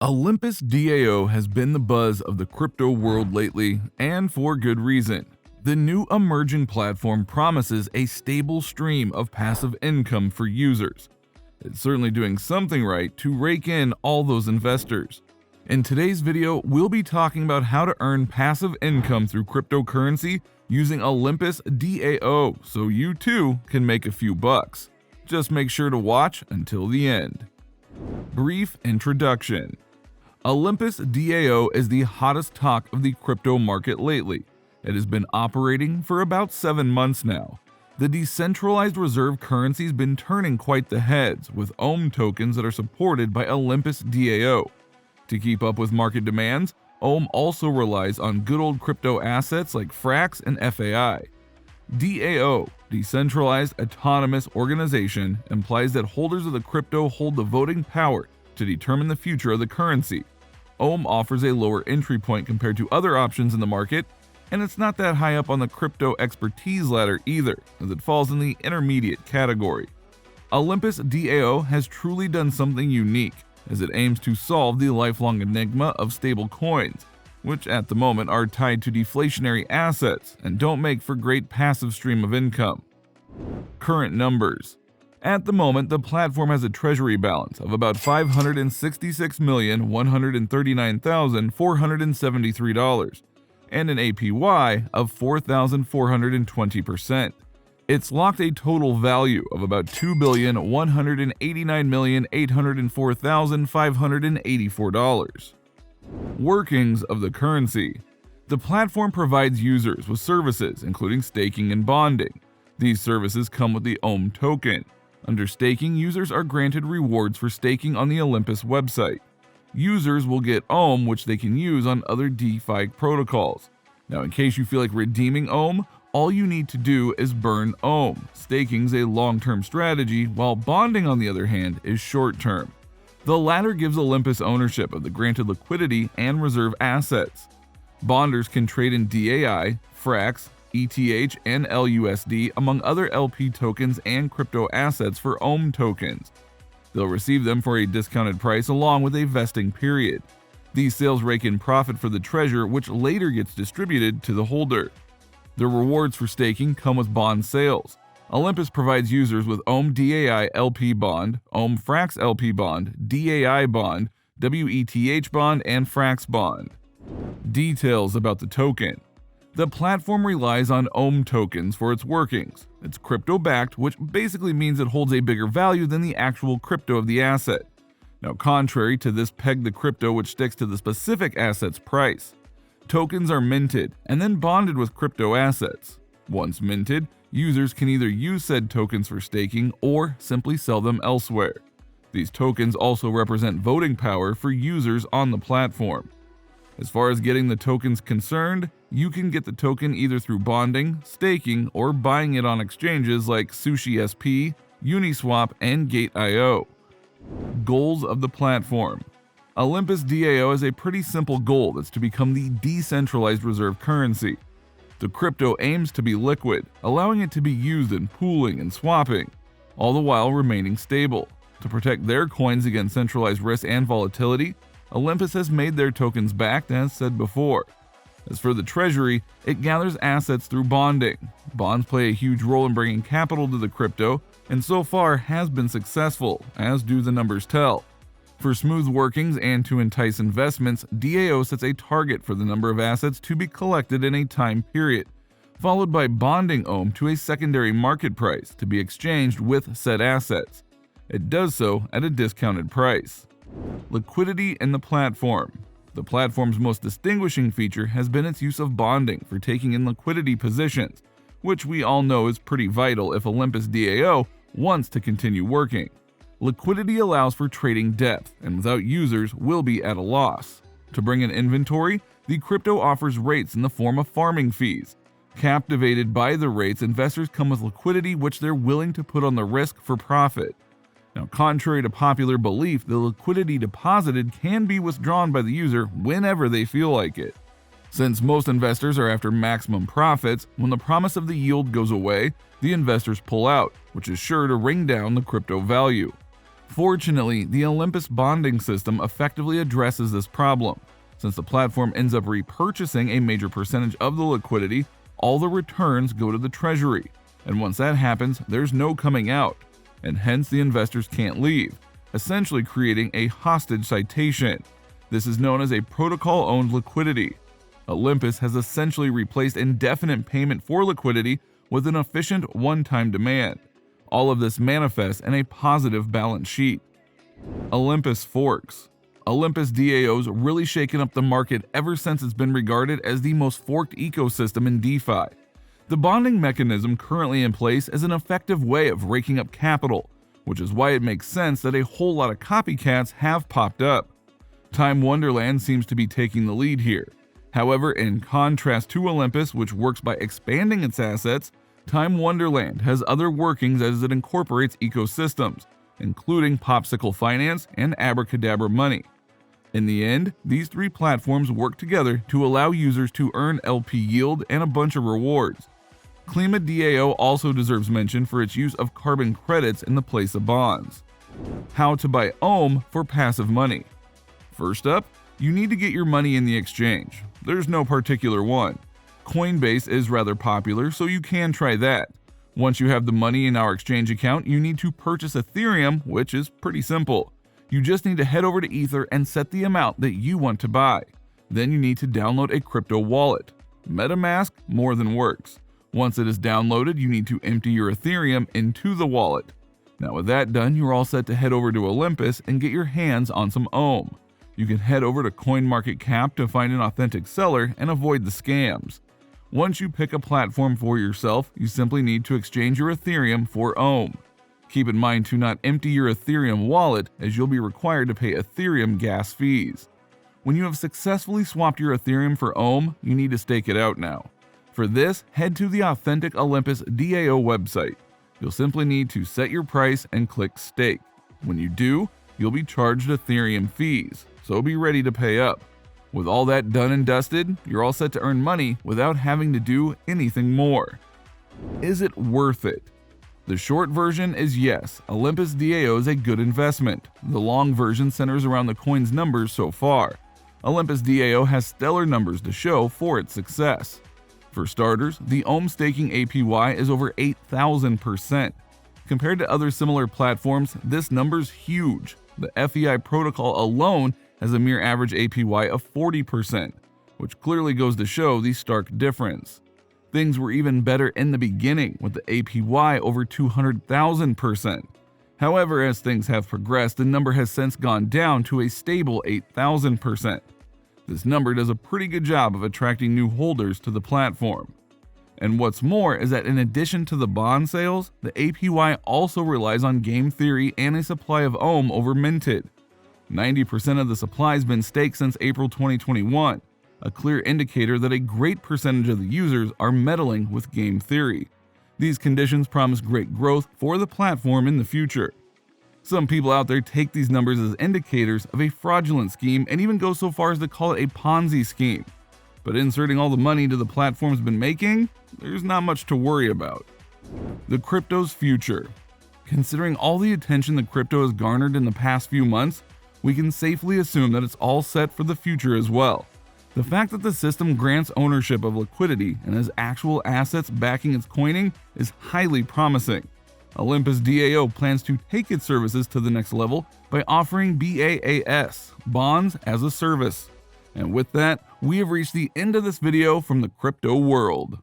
Olympus DAO has been the buzz of the crypto world lately, and for good reason. The new emerging platform promises a stable stream of passive income for users. It's certainly doing something right to rake in all those investors. In today's video, we'll be talking about how to earn passive income through cryptocurrency using Olympus DAO so you too can make a few bucks. Just make sure to watch until the end. Brief introduction. Olympus DAO is the hottest talk of the crypto market lately. It has been operating for about 7 months now. The decentralized reserve currency's been turning quite the heads, with OM tokens that are supported by Olympus DAO. To keep up with market demands, OM also relies on good old crypto assets like Frax and FAI. DAO, Decentralized Autonomous Organization, implies that holders of the crypto hold the voting power to determine the future of the currency. OM offers a lower entry point compared to other options in the market, and it's not that high up on the crypto expertise ladder either, as it falls in the intermediate category. Olympus DAO has truly done something unique, as it aims to solve the lifelong enigma of stable coins, which at the moment are tied to deflationary assets and don't make for great passive stream of income. Current numbers. At the moment, the platform has a treasury balance of about $566,139,473 and an APY of 4,420%. It's locked a total value of about $2,189,804,584. Workings of the currency. The platform provides users with services including staking and bonding. These services come with the OM token. Under staking, users are granted rewards for staking on the Olympus website. Users will get OM, which they can use on other DeFi protocols. Now, in case you feel like redeeming OM, all you need to do is burn OM. Staking's a long-term strategy, while bonding, on the other hand, is short-term. The latter gives Olympus ownership of the granted liquidity and reserve assets. Bonders can trade in DAI, Frax, ETH, and LUSD, among other LP tokens and crypto assets for OM tokens. They'll receive them for a discounted price along with a vesting period. These sales rake in profit for the treasure, which later gets distributed to the holder. The rewards for staking come with bond sales. Olympus provides users with OM DAI LP bond, OM Frax LP bond, DAI bond, WETH bond, and Frax bond. Details about the token. The platform relies on OM tokens for its workings. It's crypto-backed, which basically means it holds a bigger value than the actual crypto of the asset. Now, contrary to this, peg the crypto which sticks to the specific asset's price. Tokens are minted and then bonded with crypto assets. Once minted, users can either use said tokens for staking or simply sell them elsewhere. These tokens also represent voting power for users on the platform. As far as getting the tokens concerned, you can get the token either through bonding, staking, or buying it on exchanges like SushiSwap, Uniswap, and Gate.io. Goals of the platform. Olympus DAO has a pretty simple goal that's to become the decentralized reserve currency. The crypto aims to be liquid, allowing it to be used in pooling and swapping, all the while remaining stable. To protect their coins against centralized risk and volatility, Olympus has made their tokens backed, as said before. As for the treasury, it gathers assets through bonding. Bonds play a huge role in bringing capital to the crypto, and so far has been successful, as do the numbers tell. For smooth workings and to entice investments, DAO sets a target for the number of assets to be collected in a time period, followed by bonding OM to a secondary market price to be exchanged with said assets. It does so at a discounted price. Liquidity in the platform. The platform's most distinguishing feature has been its use of bonding for taking in liquidity positions, which we all know is pretty vital if Olympus DAO wants to continue working. Liquidity allows for trading depth, and without users will be at a loss. To bring in inventory, the crypto offers rates in the form of farming fees. Captivated by the rates, investors come with liquidity which they're willing to put on the risk for profit. Now, contrary to popular belief, the liquidity deposited can be withdrawn by the user whenever they feel like it. Since most investors are after maximum profits, when the promise of the yield goes away, the investors pull out, which is sure to bring down the crypto value. Fortunately, the Olympus bonding system effectively addresses this problem. Since the platform ends up repurchasing a major percentage of the liquidity, all the returns go to the treasury, and once that happens, there's no coming out, and hence the investors can't leave, essentially creating a hostage citation. This is known as a protocol-owned liquidity. Olympus has essentially replaced indefinite payment for liquidity with an efficient one-time demand. All of this manifests in a positive balance sheet. Olympus forks. Olympus DAO's really shaken up the market ever since it's been regarded as the most forked ecosystem in DeFi. The bonding mechanism currently in place is an effective way of raking up capital, which is why it makes sense that a whole lot of copycats have popped up. Time Wonderland seems to be taking the lead here. However, in contrast to Olympus, which works by expanding its assets, Time Wonderland has other workings as it incorporates ecosystems, including Popsicle Finance and Abracadabra Money. In the end, these three platforms work together to allow users to earn LP yield and a bunch of rewards. Klima DAO also deserves mention for its use of carbon credits in the place of bonds. How to buy Ohm for passive money. First up, you need to get your money in the exchange. There's no particular one. Coinbase is rather popular, so you can try that. Once you have the money in our exchange account, you need to purchase Ethereum, which is pretty simple. You just need to head over to Ether and set the amount that you want to buy. Then you need to download a crypto wallet. MetaMask more than works. Once it is downloaded, you need to empty your Ethereum into the wallet. Now with that done, you're all set to head over to Olympus and get your hands on some Ohm. You can head over to CoinMarketCap to find an authentic seller and avoid the scams. Once you pick a platform for yourself, you simply need to exchange your Ethereum for Ohm. Keep in mind to not empty your Ethereum wallet, as you'll be required to pay Ethereum gas fees. When you have successfully swapped your Ethereum for Ohm, you need to stake it out now. For this, head to the authentic Olympus DAO website. You'll simply need to set your price and click Stake. When you do, you'll be charged Ethereum fees, so be ready to pay up. With all that done and dusted, you're all set to earn money without having to do anything more. Is it worth it? The short version is yes, Olympus DAO is a good investment. The long version centers around the coin's numbers so far. Olympus DAO has stellar numbers to show for its success. For starters, the Ohm staking APY is over 8,000%. Compared to other similar platforms, this number's huge. The FEI protocol alone has a mere average APY of 40%, which clearly goes to show the stark difference. Things were even better in the beginning, with the APY over 200,000%. However, as things have progressed, the number has since gone down to a stable 8,000%. This number does a pretty good job of attracting new holders to the platform. And what's more is that in addition to the bond sales, the APY also relies on game theory and a supply of Ohm over minted. 90% of the supply has been staked since April 2021, a clear indicator that a great percentage of the users are meddling with game theory. These conditions promise great growth for the platform in the future. Some people out there take these numbers as indicators of a fraudulent scheme and even go so far as to call it a Ponzi scheme. But inserting all the money the platform's been making, there's not much to worry about. The crypto's future. Considering all the attention the crypto has garnered in the past few months, we can safely assume that it's all set for the future as well. The fact that the system grants ownership of liquidity and has actual assets backing its coining is highly promising. Olympus DAO plans to take its services to the next level by offering BaaS, Bonds as a Service. And with that, we have reached the end of this video from the crypto world.